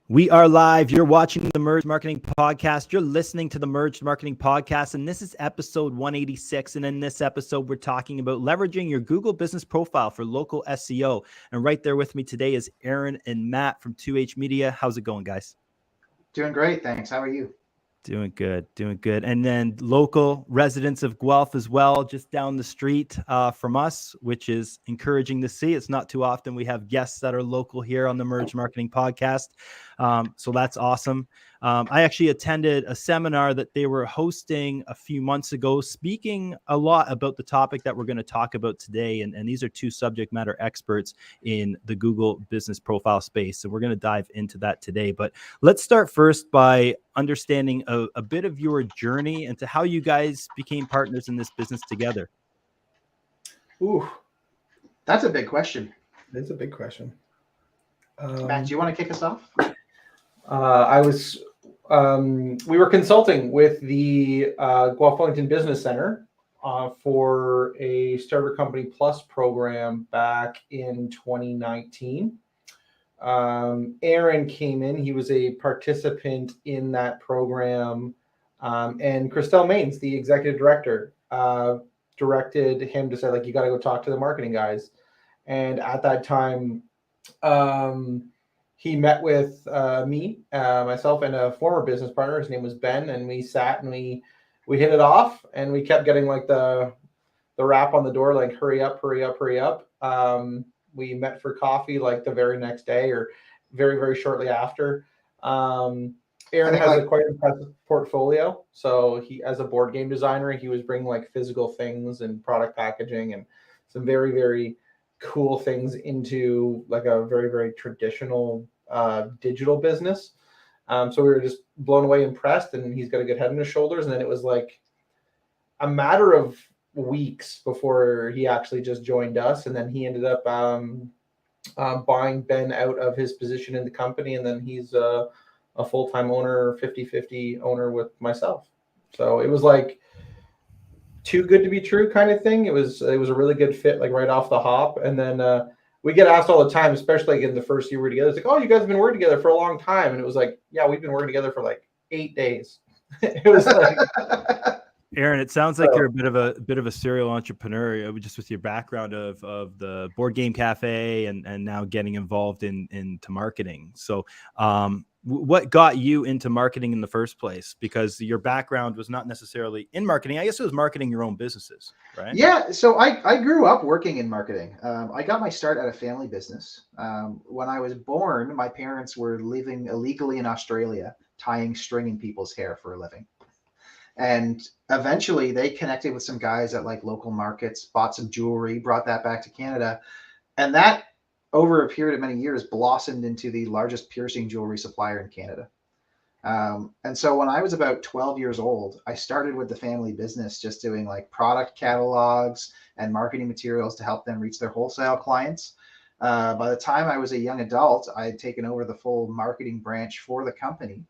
We are live. You're watching the Merged Marketing Podcast. You're listening to the Merged Marketing Podcast, and this is episode 186. And in this episode, we're talking about leveraging your Google business profile for local SEO. And right there with me today is Aaron and Matt from 2H Media. How's it going, guys? Doing great, thanks. How are you? Doing good, doing good. And then local residents of Guelph as well, just down the street from us, which is encouraging to see. It's not too often we have guests that are local here on the Merge Marketing Podcast. So that's awesome. I actually attended a seminar that they were hosting a few months ago, speaking a lot about the topic that we're going to talk about today. And these are two subject matter experts in the Google business profile space. So we're going to dive into that today. But let's start first by understanding a bit of your journey into how you guys became partners in this business together. Ooh, that's a big question. That's a big question. Matt, do you want to kick us off? We were consulting with the Guelph Wellington Business Center for a Starter Company Plus program back in 2019. Aaron came in. He was a participant in that program. And Christelle Maines, the executive director, directed him to say, like, you got to go talk to the marketing guys. And at that time, he met with me, myself, and a former business partner. His name was Ben, and we sat and we hit it off, and we kept getting like the rap on the door, like, hurry up, hurry up, hurry up. We met for coffee like the very next day or very, very shortly after. Aaron has a quite impressive portfolio. So he, as a board game designer, he was bringing like physical things and product packaging and some very, very cool things into like a very, very traditional digital business. So we were just blown away, impressed, and he's got a good head on his shoulders. And then it was like a matter of weeks before he actually just joined us, and then he ended up buying Ben out of his position in the company, and then he's a full-time owner, 50-50 owner with myself. So it was like too good to be true kind of thing. It was a really good fit, like right off the hop. And then we get asked all the time, especially like in the first year we were together, it's like, oh, you guys have been working together for a long time. And it was like, yeah, we've been working together for like 8 days. It was like Aaron, it sounds like you're a bit of a serial entrepreneur, just with your background of the board game cafe and now getting involved into marketing. So what got you into marketing in the first place? Because your background was not necessarily in marketing. I guess it was marketing your own businesses, right? Yeah. So I grew up working in marketing. I got my start at a family business. When I was born, my parents were living illegally in Australia, tying string in people's hair for a living. And eventually they connected with some guys at like local markets, bought some jewelry, brought that back to Canada. And that, over a period of many years, blossomed into the largest piercing jewelry supplier in Canada. And so when I was about 12 years old, I started with the family business, just doing like product catalogs and marketing materials to help them reach their wholesale clients. By the time I was a young adult, I had taken over the full marketing branch for the company.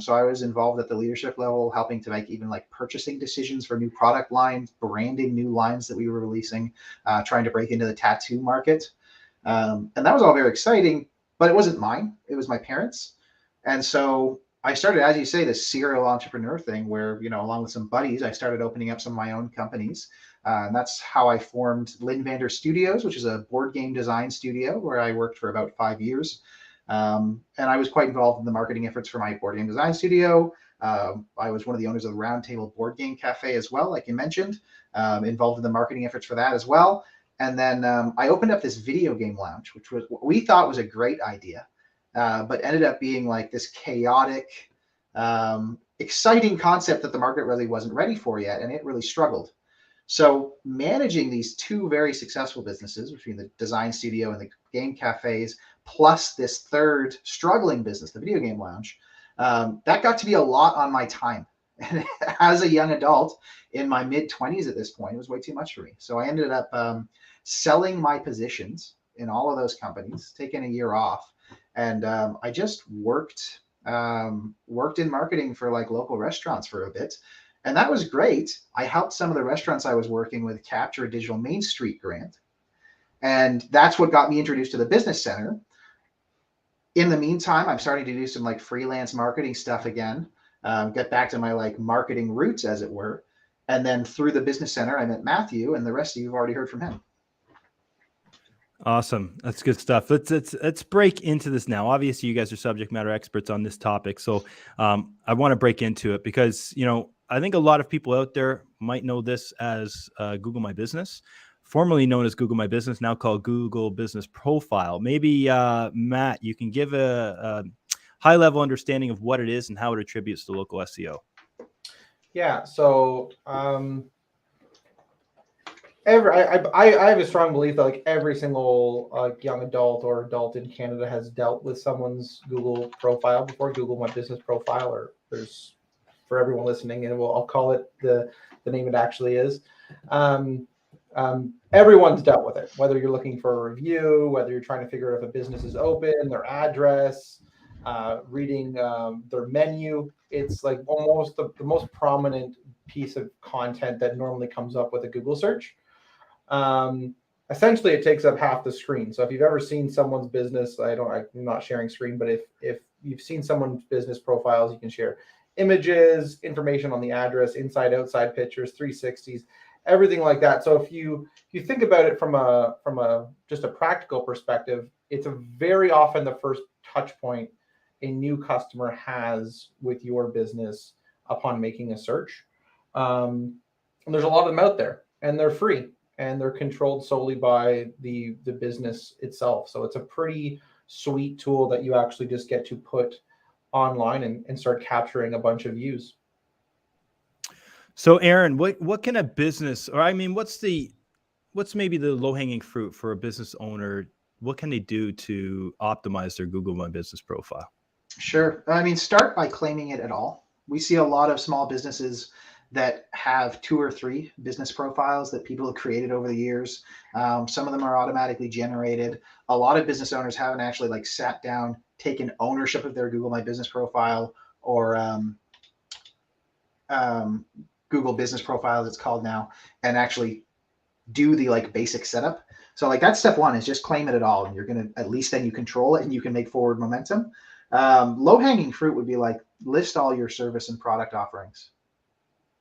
So I was involved at the leadership level, helping to make even like purchasing decisions for new product lines, branding new lines that we were releasing, trying to break into the tattoo market. And that was all very exciting, but it wasn't mine. It was my parents. And so I started, as you say, this serial entrepreneur thing where, along with some buddies, I started opening up some of my own companies. And that's how I formed Linvander Studios, which is a board game design studio where I worked for about 5 years. And I was quite involved in the marketing efforts for my board game design studio. I was one of the owners of the Roundtable Board Game Cafe as well, like you mentioned, involved in the marketing efforts for that as well. And then I opened up this video game lounge, which was what we thought was a great idea, but ended up being like this chaotic, exciting concept that the market really wasn't ready for yet, and it really struggled. So managing these two very successful businesses between the design studio and the game cafes, plus this third struggling business, the video game lounge, that got to be a lot on my time. And as a young adult in my mid-20s at this point, it was way too much for me. So I ended up selling my positions in all of those companies, taking a year off. And I just worked in marketing for like local restaurants for a bit. And that was great. I helped some of the restaurants I was working with capture a digital Main Street grant. And that's what got me introduced to the Business Center. In the meantime, I'm starting to do some like freelance marketing stuff again, get back to my like marketing roots, as it were. And then through the business center, I met Matthew, and the rest of you have already heard from him. Awesome. That's good stuff. Let's break into this now. Obviously, you guys are subject matter experts on this topic. So I want to break into it because, I think a lot of people out there might know this as Google My Business, formerly known as Google My Business, now called Google Business Profile. Maybe, Matt, you can give a high level understanding of what it is and how it attributes to local SEO. Yeah. So I have a strong belief that like every single young adult or adult in Canada has dealt with someone's Google profile before. Google My Business Profile, or there's, for everyone listening, and I'll call it the name it actually is. Everyone's dealt with it, whether you're looking for a review, whether you're trying to figure out if a business is open, their address, reading their menu. It's like almost the most prominent piece of content that normally comes up with a Google search. Essentially, it takes up half the screen. So if you've ever seen someone's business, I'm not sharing screen, but if you've seen someone's business profiles, you can share images, information on the address, inside, outside pictures, 360s, everything like that. So if you think about it from a just a practical perspective, it's very often the first touch point a new customer has with your business upon making a search. And there's a lot of them out there, and they're free, and they're controlled solely by the business itself. So it's a pretty sweet tool that you actually just get to put online and start capturing a bunch of views. So Aaron, what can a business, or I mean, what's maybe the low-hanging fruit for a business owner? What can they do to optimize their Google My Business profile? Sure. I mean, start by claiming it at all. We see a lot of small businesses that have 2 or 3 business profiles that people have created over the years. Some of them are automatically generated. A lot of business owners haven't actually like sat down, taken ownership of their Google My Business profile, or Google Business Profile, as it's called now, and actually do the like basic setup. So like that's step 1, is just claim it at all, and you're gonna, at least then you control it and you can make forward momentum. Low-hanging fruit would be like list all your service and product offerings.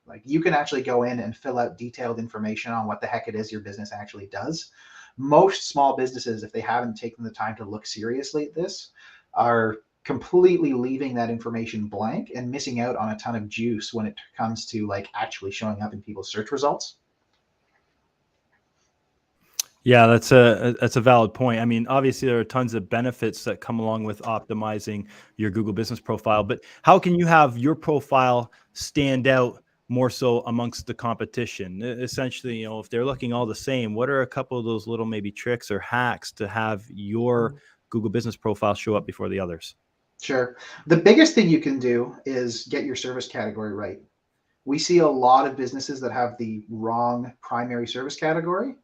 Like you can actually go in and fill out detailed information on what the heck it is your business actually does. Most small businesses, if they haven't taken the time to look seriously at this, are completely leaving that information blank and missing out on a ton of juice when it comes to like actually showing up in people's search results. Yeah, that's a valid point. I mean, obviously there are tons of benefits that come along with optimizing your Google Business Profile, but how can you have your profile stand out more so amongst the competition? Essentially, if they're looking all the same, what are a couple of those little maybe tricks or hacks to have your Google Business Profile show up before the others? Sure. The biggest thing you can do is get your service category right. We see a lot of businesses that have the wrong primary service category.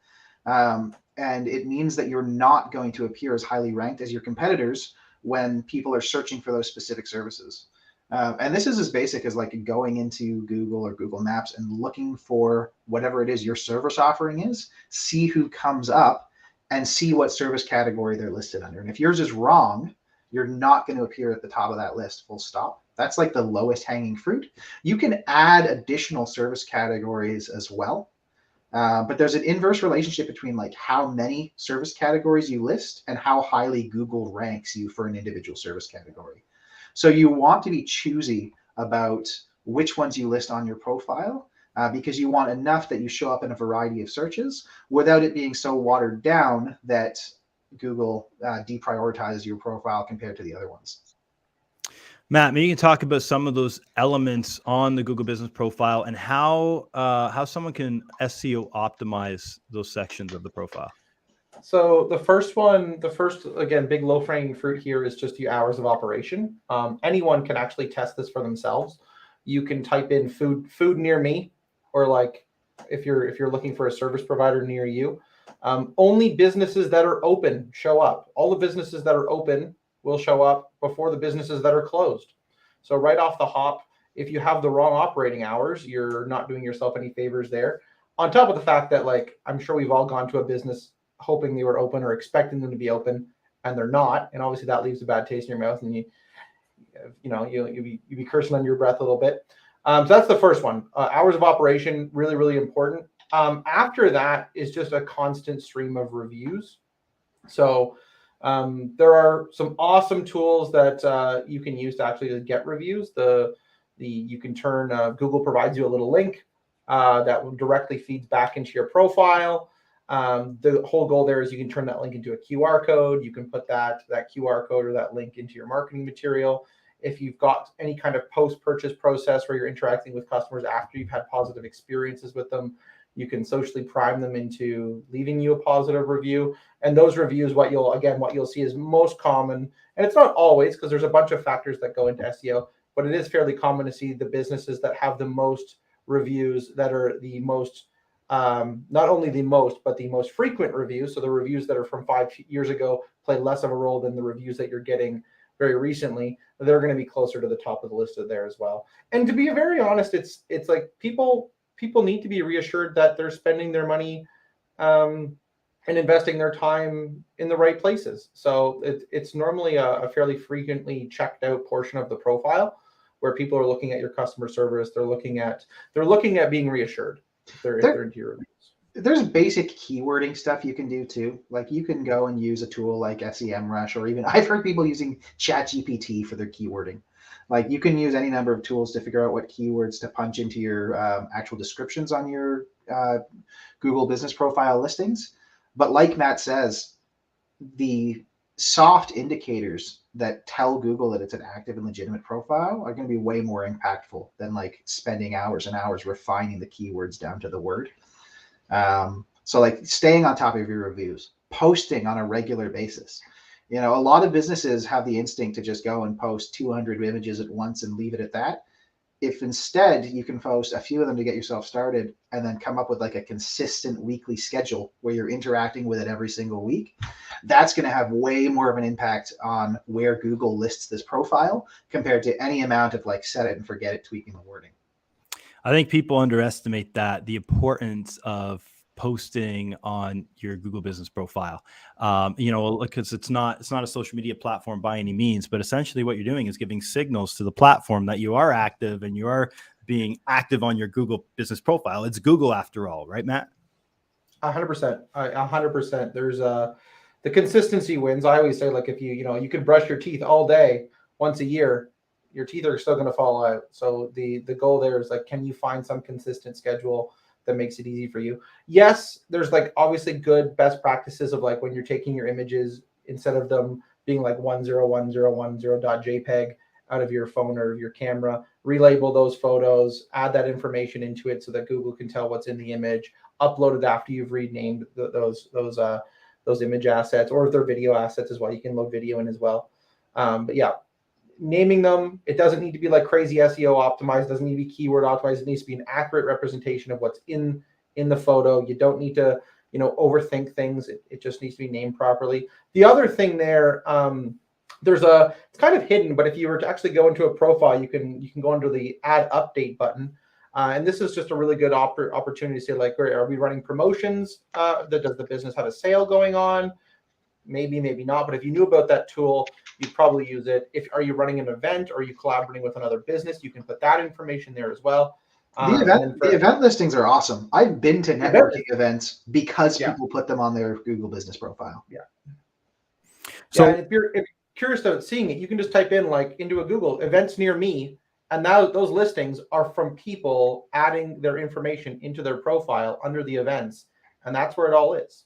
And it means that you're not going to appear as highly ranked as your competitors when people are searching for those specific services. And this is as basic as like going into Google or Google Maps and looking for whatever it is your service offering is, see who comes up and see what service category they're listed under. And if yours is wrong, you're not going to appear at the top of that list, full stop. That's like the lowest hanging fruit. You can add additional service categories as well. But there's an inverse relationship between like how many service categories you list and how highly Google ranks you for an individual service category. So you want to be choosy about which ones you list on your profile, because you want enough that you show up in a variety of searches without it being so watered down that Google deprioritizes your profile compared to the other ones. Matt, maybe you can talk about some of those elements on the Google Business Profile and how someone can SEO optimize those sections of the profile. So the first again, big low hanging fruit here is just your hours of operation. Anyone can actually test this for themselves. You can type in food near me, or like if you're looking for a service provider near you. Only businesses that are open show up. All the businesses that are open will show up before the businesses that are closed. So right off the hop, if you have the wrong operating hours, you're not doing yourself any favors there. On top of the fact that, like, I'm sure we've all gone to a business hoping they were open or expecting them to be open, and they're not, and obviously that leaves a bad taste in your mouth, and you'll be cursing under your breath a little bit. So that's the first one. Hours of operation, really, really important. After that is just a constant stream of reviews. So there are some awesome tools that you can use to actually get reviews. You can turn Google provides you a little link that directly feeds back into your profile. The whole goal there is you can turn that link into a QR code. You can put that QR code or that link into your marketing material. If you've got any kind of post-purchase process where you're interacting with customers after you've had positive experiences with them, you can socially prime them into leaving you a positive review. And those reviews, what you'll see is most common, and it's not always because there's a bunch of factors that go into SEO, but it is fairly common to see the businesses that have the most reviews that are the most, not only the most, but the most frequent reviews. So the reviews that are from 5 years ago play less of a role than the reviews that you're getting very recently. They're going to be closer to the top of the list there as well. And to be very honest, it's like people need to be reassured that they're spending their money and investing their time in the right places. So it's normally a fairly frequently checked out portion of the profile where people are looking at your customer service. They're looking at being reassured if they're into your reviews. There's basic keywording stuff you can do too. Like you can go and use a tool like SEMrush, or even I've heard people using ChatGPT for their keywording. Like you can use any number of tools to figure out what keywords to punch into your actual descriptions on your Google Business Profile listings. But like Matt says, the soft indicators that tell Google that it's an active and legitimate profile are going to be way more impactful than like spending hours and hours refining the keywords down to the word. So like staying on top of your reviews, posting on a regular basis. A lot of businesses have the instinct to just go and post 200 images at once and leave it at that. If instead you can post a few of them to get yourself started and then come up with like a consistent weekly schedule where you're interacting with it every single week, that's going to have way more of an impact on where Google lists this profile compared to any amount of like set it and forget it tweaking the wording. I think people underestimate the importance of posting on your Google Business Profile. Because it's not a social media platform by any means, but essentially what you're doing is giving signals to the platform that you are active and you are being active on your Google Business Profile. It's Google after all, right, Matt? 100%. 100%. There's the consistency wins. I always say, like, if you can brush your teeth all day once a year, your teeth are still going to fall out. So the goal there is like, can you find some consistent schedule that makes it easy for you? Yes, there's like obviously good best practices of like when you're taking your images, instead of them being like 101010.jpg out of your phone or your camera, relabel those photos, add that information into it so that Google can tell what's in the image, upload it after you've renamed those image assets, or if they're video assets as well, you can load video in as well. But yeah, naming them, it doesn't need to be like crazy SEO optimized, doesn't need to be keyword optimized. It needs to be an accurate representation of what's in the photo. You don't need to overthink things. It just needs to be named properly. The other thing there, it's kind of hidden, but if you were to actually go into a profile, you can go under the add update button. And this is just a really good opportunity to say, like, are we running promotions? Does the business have a sale going on? Maybe not. But if you knew about that tool, you'd probably use it. Are you running an event, or are you collaborating with another business? You can put that information there as well. The event listings are awesome. I've been to networking events because people put them on their Google Business Profile. Yeah. So if you're curious about seeing it, you can just type in like into a Google events near me, and now those listings are from people adding their information into their profile under the events, and that's where it all is.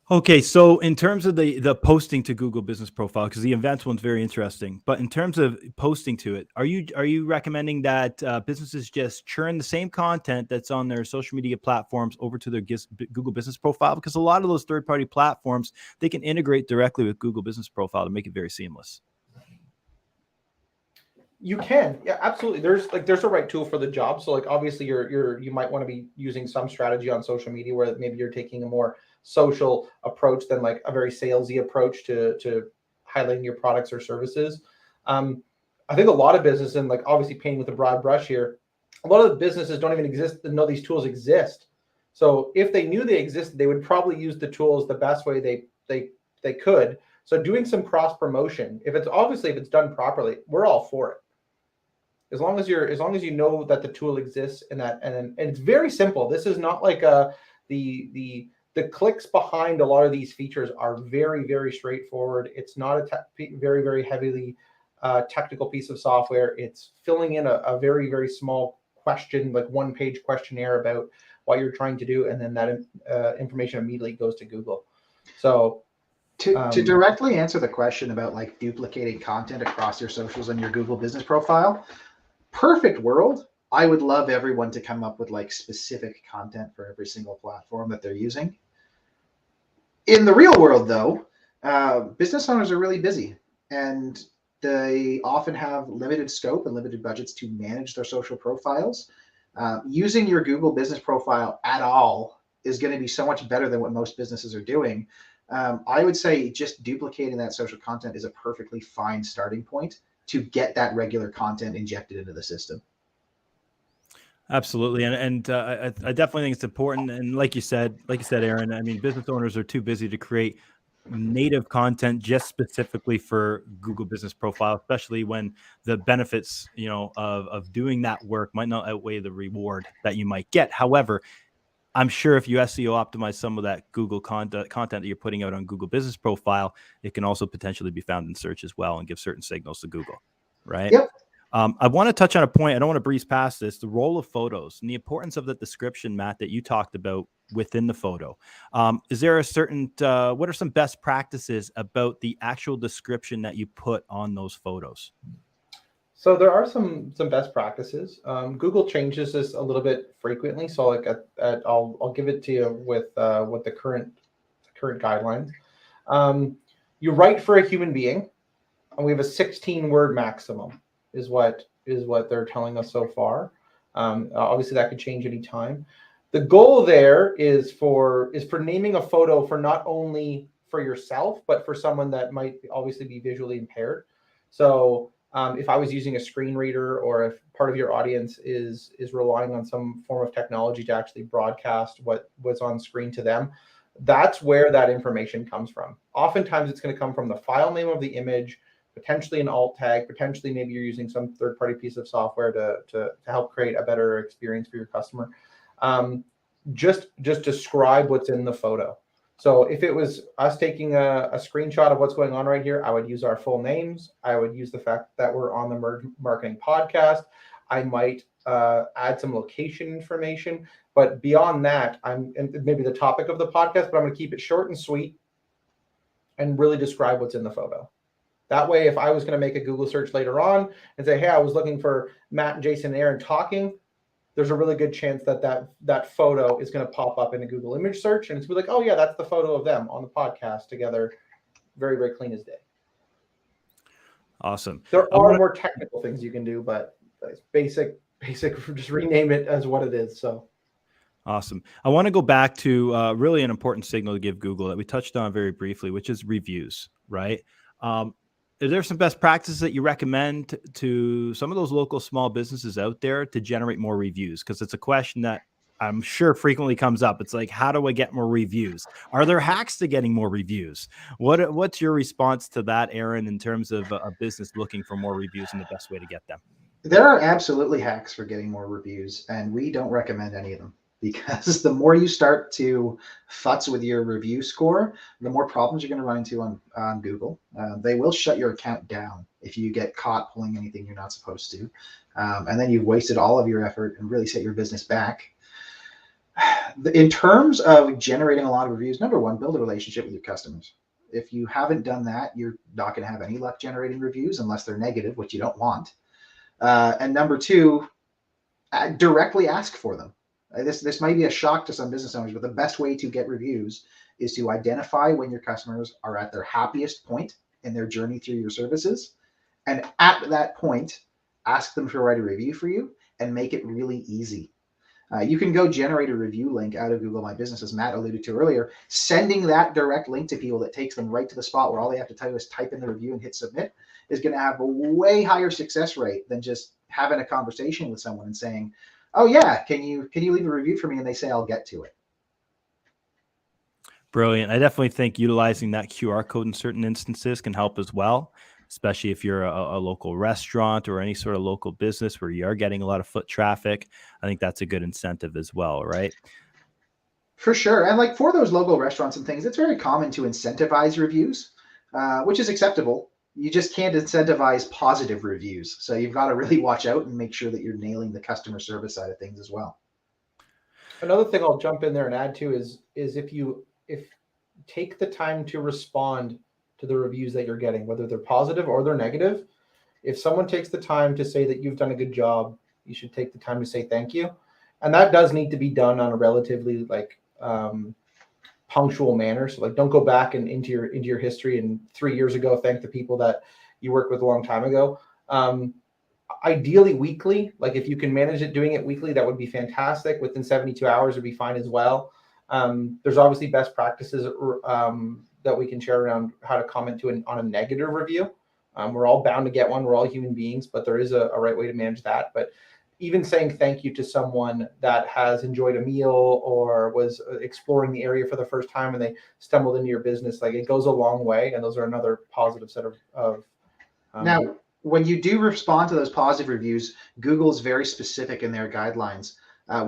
Okay, so in terms of the posting to Google Business Profile, because the events one's very interesting, but in terms of posting to it, are you recommending that businesses just churn the same content that's on their social media platforms over to their Google Business Profile? Because a lot of those third-party platforms, they can integrate directly with Google Business Profile to make it very seamless. You can, yeah, absolutely. There's a right tool for the job. So like obviously you might want to be using some strategy on social media where maybe you're taking a more social approach than like a very salesy approach to highlighting your products or services. I think a lot of businesses, and like obviously painting with a broad brush here, a lot of the businesses don't even know these tools exist. So if they knew they existed, they would probably use the tools the best way they could, So doing some cross promotion, if it's done properly, we're all for it. As long as you know that the tool exists and it's very simple. This is not like the clicks behind a lot of these features are very, very straightforward. It's not a very, very heavily technical piece of software. It's filling in a very, very small question, like one-page questionnaire about what you're trying to do, and then that information immediately goes to Google. So to directly answer the question about like duplicating content across your socials and your Google business profile, perfect world, I would love everyone to come up with like specific content for every single platform that they're using. In the real world, though, business owners are really busy, and they often have limited scope and limited budgets to manage their social profiles. Using your Google business profile at all is going to be so much better than what most businesses are doing. I would say just duplicating that social content is a perfectly fine starting point to get that regular content injected into the system. Absolutely, and I definitely think it's important. And like you said, Aaron, I mean, business owners are too busy to create native content just specifically for Google Business Profile, especially when the benefits, of doing that work might not outweigh the reward that you might get. However, I'm sure if you SEO optimize some of that Google content that you're putting out on Google Business Profile, it can also potentially be found in search as well and give certain signals to Google, right? Yep. I want to touch on a point. I don't want to breeze past this, the role of photos and the importance of the description, Matt, that you talked about within the photo. Is there a certain, what are some best practices about the actual description that you put on those photos? So there are some best practices. Google changes this a little bit frequently. So like I'll give it to you with the current guidelines. You write for a human being, and we have a 16-word maximum is what they're telling us so far. Obviously that could change any time. The goal there is for naming a photo for not only for yourself, but for someone that might obviously be visually impaired. So if I was using a screen reader, or if part of your audience is relying on some form of technology to actually broadcast what was on screen to them, that's where that information comes from. Oftentimes it's going to come from the file name of the image, potentially an alt tag, potentially maybe you're using some third-party piece of software to help create a better experience for your customer. Just describe what's in the photo. So if it was us taking a screenshot of what's going on right here, I would use our full names. I would use the fact that we're on the Merge Marketing podcast. I might add some location information, but beyond that, and maybe the topic of the podcast, but I'm going to keep it short and sweet and really describe what's in the photo. That way, if I was going to make a Google search later on and say, hey, I was looking for Matt and Jason and Aaron talking, there's a really good chance that photo is going to pop up in a Google image search, and it's like, oh yeah, that's the photo of them on the podcast together, very, very clean as day. Awesome. There are more technical things you can do, but it's basic, just rename it as what it is. So awesome. I want to go back to really an important signal to give Google that we touched on very briefly, which is reviews, right? Is there some best practices that you recommend to some of those local small businesses out there to generate more reviews? Because it's a question that I'm sure frequently comes up. It's like, how do I get more reviews? Are there hacks to getting more reviews? What's your response to that, Aaron, in terms of a business looking for more reviews and the best way to get them? There are absolutely hacks for getting more reviews, and we don't recommend any of them, because the more you start to futz with your review score, the more problems you're going to run into on Google. They will shut your account down if you get caught pulling anything you're not supposed to. And then you've wasted all of your effort and really set your business back. In terms of generating a lot of reviews, number one, build a relationship with your customers. If you haven't done that, you're not going to have any luck generating reviews unless they're negative, which you don't want. And number two, directly ask for them. This might be a shock to some business owners, but the best way to get reviews is to identify when your customers are at their happiest point in their journey through your services. And at that point, ask them to write a review for you and make it really easy. You can go generate a review link out of Google My Business, as Matt alluded to earlier. Sending that direct link to people that takes them right to the spot where all they have to do is type in the review and hit submit is going to have a way higher success rate than just having a conversation with someone and saying, oh yeah, can you leave a review for me? And they say, I'll get to it. Brilliant. I definitely think utilizing that QR code in certain instances can help as well, especially if you're a local restaurant or any sort of local business where you are getting a lot of foot traffic. I think that's a good incentive as well, right? For sure. And like for those local restaurants and things, it's very common to incentivize reviews, which is acceptable. You just can't incentivize positive reviews. So you've got to really watch out and make sure that you're nailing the customer service side of things as well. Another thing I'll jump in there and add to is if take the time to respond to the reviews that you're getting, whether they're positive or they're negative. If someone takes the time to say that you've done a good job, you should take the time to say thank you. And that does need to be done on a relatively like punctual manner. So like don't go back and into your history and 3 years ago thank the people that you worked with a long time ago. Ideally weekly, like if you can manage it doing it weekly, that would be fantastic. Within 72 hours would be fine as well. There's obviously best practices that we can share around how to comment on a negative review. We're all bound to get one. We're all human beings, but there is a right way to manage that. But even saying thank you to someone that has enjoyed a meal or was exploring the area for the first time and they stumbled into your business, like it goes a long way. And those are another positive set of Now, when you do respond to those positive reviews, Google's very specific in their guidelines.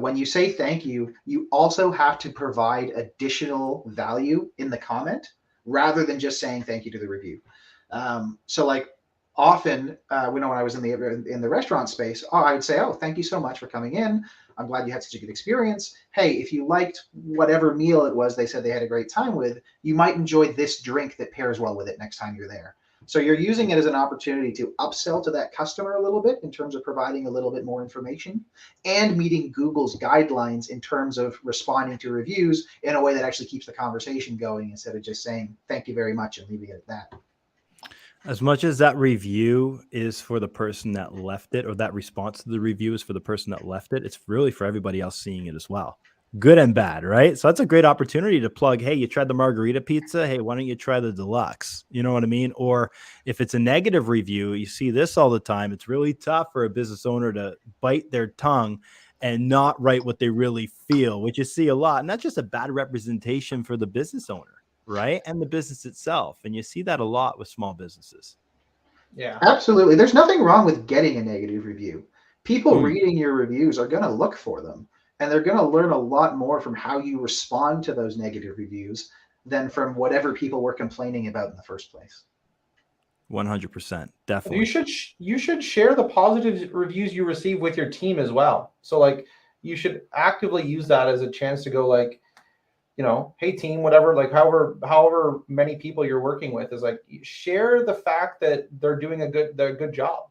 When you say thank you, you also have to provide additional value in the comment rather than just saying thank you to the review. So like often, when I was in the restaurant space, I would say, oh, thank you so much for coming in. I'm glad you had such a good experience. Hey, if you liked whatever meal it was they said they had a great time with, you might enjoy this drink that pairs well with it next time you're there. So you're using it as an opportunity to upsell to that customer a little bit in terms of providing a little bit more information and meeting Google's guidelines in terms of responding to reviews in a way that actually keeps the conversation going instead of just saying thank you very much and leaving it at that. As much as that review is for the person that left it, or that response to the review is for the person that left it, it's really for everybody else seeing it as well. Good and bad, right? So that's a great opportunity to plug, hey, you tried the margarita pizza. Hey, why don't you try the deluxe? You know what I mean? Or if it's a negative review, you see this all the time. It's really tough for a business owner to bite their tongue and not write what they really feel, which you see a lot. And that's just a bad representation for the business owner, right? And the business itself. And you see that a lot with small businesses. Yeah. Absolutely. There's nothing wrong with getting a negative review. People Mm. reading your reviews are going to look for them, and they're going to learn a lot more from how you respond to those negative reviews than from whatever people were complaining about in the first place. 100%. You Definitely. should share the positive reviews you receive with your team as well. So like you should actively use that as a chance to go like, you know, hey team, whatever, like however many people you're working with is like share the fact that they're doing a good job.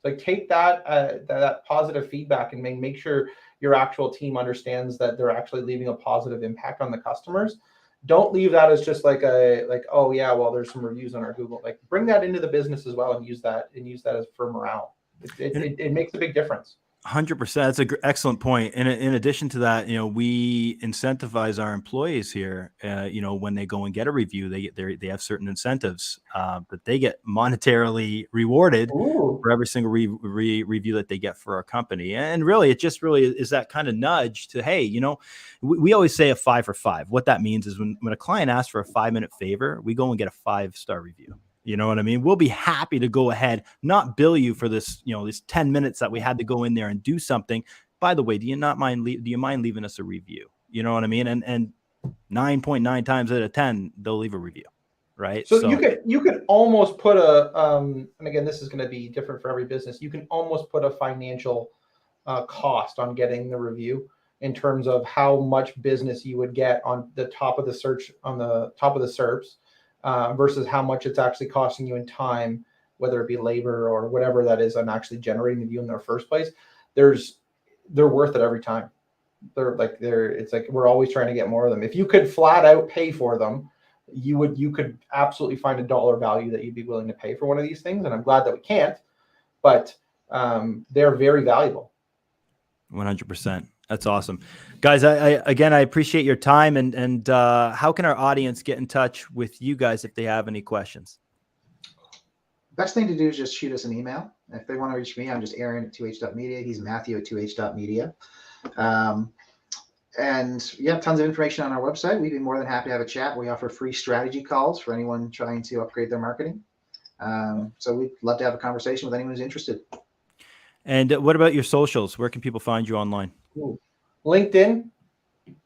Like take that positive feedback and make sure your actual team understands that they're actually leaving a positive impact on the customers. Don't leave that as just like oh yeah, well there's some reviews on our Google. Like bring that into the business as well and use that as for morale. It makes a big difference. 100%. That's an excellent point. And in addition to that, you know, we incentivize our employees here. You know, when they go and get a review, they have certain incentives that they get monetarily rewarded Ooh. for every single review that they get for our company. And really, it just really is that kind of nudge to, hey, you know, we always say a 5 for 5. What that means is when a client asks for a 5-minute favor, we go and get a 5-star review. You know what I mean? We'll be happy to go ahead, not bill you for this, you know, these 10 minutes that we had to go in there and do something. By the way, do you mind leaving us a review? You know what I mean? And 9.9 times out of 10, they'll leave a review. Right. So you could almost put and again, this is going to be different for every business. You can almost put a financial cost on getting the review in terms of how much business you would get on the top of the search, on the top of the SERPs, versus how much it's actually costing you in time, whether it be labor or whatever that is, on actually generating the view in the first place. They're worth it every time. It's like we're always trying to get more of them. If you could flat out pay for them, you could absolutely find a dollar value that you'd be willing to pay for one of these things. And I'm glad that we can't, but they're very valuable. 100%. That's awesome. Guys, I appreciate your time. And how can our audience get in touch with you guys if they have any questions? Best thing to do is just shoot us an email. If they want to reach me, I'm just Aaron at 2h.media. He's Matthew at 2h.media. And yeah, tons of information on our website. We'd be more than happy to have a chat. We offer free strategy calls for anyone trying to upgrade their marketing. So we'd love to have a conversation with anyone who's interested. And what about your socials? Where can people find you online? Ooh. LinkedIn,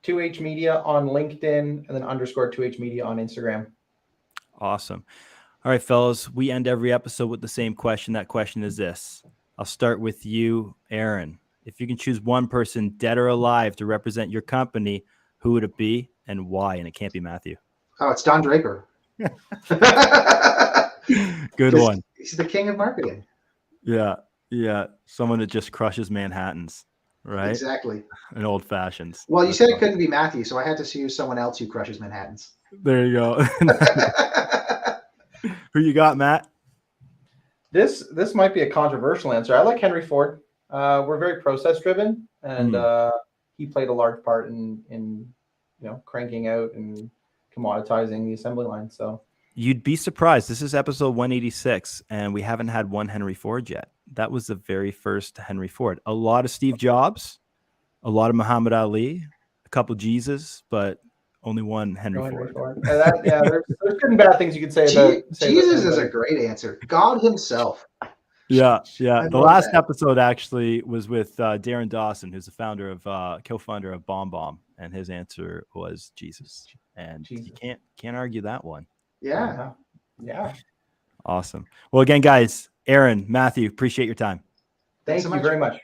2H Media on LinkedIn, and then _ 2H Media on Instagram. Awesome. All right, fellas, we end every episode with the same question. That question is this. I'll start with you, Aaron. If you can choose one person, dead or alive, to represent your company, who would it be and why? And it can't be Matthew. Oh, it's Don Draper. Good one. He's the king of marketing. Yeah. Yeah. Someone that just crushes Manhattans, right? Exactly. And old fashions. Well, you said it couldn't be Matthew, so I had to choose someone else who crushes Manhattans. There you go. Who you got, Matt? This might be a controversial answer. I like Henry Ford. We're very process driven, and he played a large part in cranking out and commoditizing the assembly line. So you'd be surprised. This is episode 186, and we haven't had one Henry Ford yet. That was the very first Henry Ford. A lot of Steve Jobs, a lot of Muhammad Ali, a couple Jesus, but only one Henry Ford. There's good and bad things you could say about Jesus is a great answer. God himself. Yeah. The last episode actually was with Darren Dawson, who's the co-founder of BombBomb, and his answer was Jesus. And you can't argue that one. Yeah. Awesome. Well, again, guys, Aaron, Matthew, appreciate your time. Thank you very much.